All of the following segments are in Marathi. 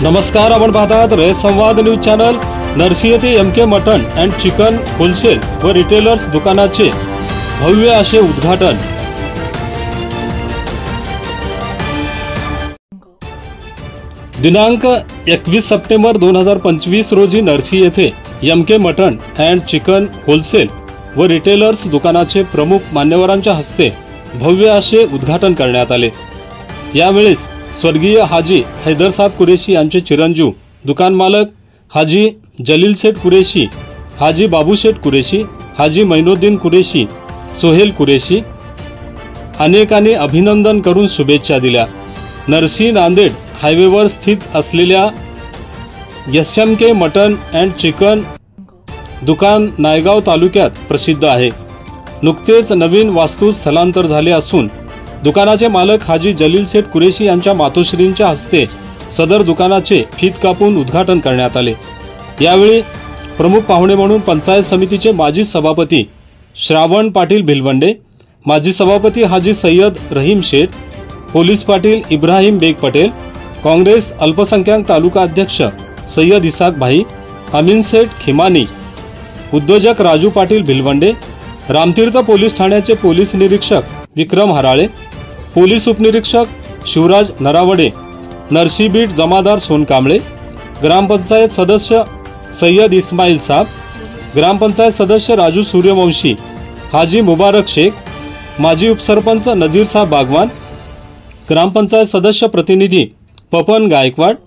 नमस्कार, आपण पाहतात रयत संवाद न्यूज चॅनल। नरसी येथे MK mutton and chicken wholesale व रिटेलर्स दुकानाचे भव्य असे उद्घाटन। दिनांक 21 सप्टेंबर 2025 रोजी नरसी येथे MK mutton and chicken wholesale व रिटेलर्स दुकानाचे प्रमुख मान्यवरांच्या हस्ते भव्य असे उद्घाटन करण्यात आले। यावेळेस स्वर्गीय हाजी हैदर साहब कुरेशी यांचे चिरंजीव दुकान मालक हाजी जलील सेठ कुरेशी, हाजी बाबू सेठ कुरेशी, हाजी मैनुद्दीन कुरेशी, सोहेल कुरेशी अनेकांनी अभिनंदन करून शुभेच्छा दिल्या। नरसी नांदेड हायवेवर स्थित असलेल्या SMK मटन अँड चिकन दुकान नायगाव तालुक्यात प्रसिद्ध आहे। नुकतेच नवीन वास्तू स्थलांतर झाले असून दुकानाचे मालक हाजी जलील सेठ कुरेशी यांच्या मातोश्रींच्या हस्ते सदर दुकानाचे फीत कापून उद्घाटन करण्यात आले। यावेळी प्रमुख पाहुणे म्हणून पंचायत समितीचे माजी सभापती श्रावण पाटील भिलवंडे, माजी सभापती हाजी सय्यद रहीम शेठ, पोलीस पाटील इब्राहिम बेग पटेल, काँग्रेस अल्पसंख्याक तालुका अध्यक्ष सय्यद इसाक भाई, अमीन सेठ खिमानी, उद्योजक राजू पाटील भिलवंडे, रामतीर्थ पोलीस ठाण्याचे पोलीस निरीक्षक विक्रम हराळे, पोलीस उपनिरीक्षक शिवराज नरावडे, नरसी बीट जमादार सोनकांबळे, ग्रामपंचायत सदस्य सय्यद इस्माईल साहब, ग्रामपंचायत सदस्य राजू सूर्यवंशी, हाजी मुबारक शेख, माजी उपसरपंच नजीर साहब बागवान, ग्रामपंचायत सदस्य प्रतिनिधी पपन गायकवाड,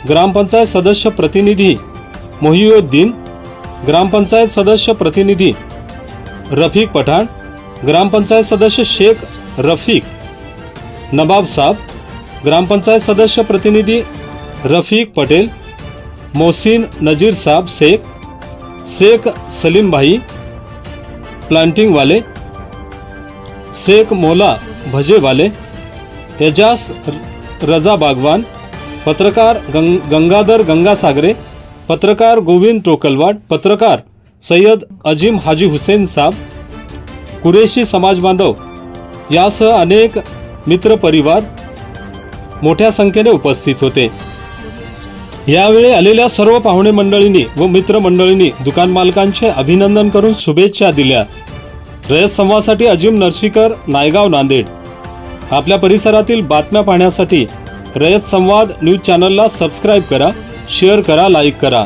ग्रामपंचायत सदस्य प्रतिनिधी मोहिउद्दीन, ग्रामपंचायत सदस्य प्रतिनिधी रफीक पठाण, ग्रामपंचायत सदस्य शेख रफीक नवाब साहब, ग्रामपंचायत सदस्य प्रतिनिधी रफीक पटेल, मोहसिन नजीर साहब शेख सलीम भाई प्लांटिंग वाले, शेख मौला भजे वाले, एजाज रजा बागवान, पत्रकार गंगाधर गंगासागरे, पत्रकार गोविंद टोकलवाड, पत्रकार सय्यद अजीम हाजी हुसेन साहब, कुरेशी समाज बांधव यासह अनेक मित्र परिवार मोठ्या संख्येने उपस्थित होते। यावेळी आलेल्या सर्व पाहुणे मंडळींनी व मित्र मंडळींनी दुकान मालकांचे अभिनंदन करून शुभेच्छा दिल्या। रयत संवादसाठी अजिम नरसीकर, नायगाव, नांदेड। आपल्या परिसरातील बातम्या पाहण्यासाठी रयत संवाद न्यूज चॅनलला सबस्क्राइब करा, शेअर करा, लाईक करा।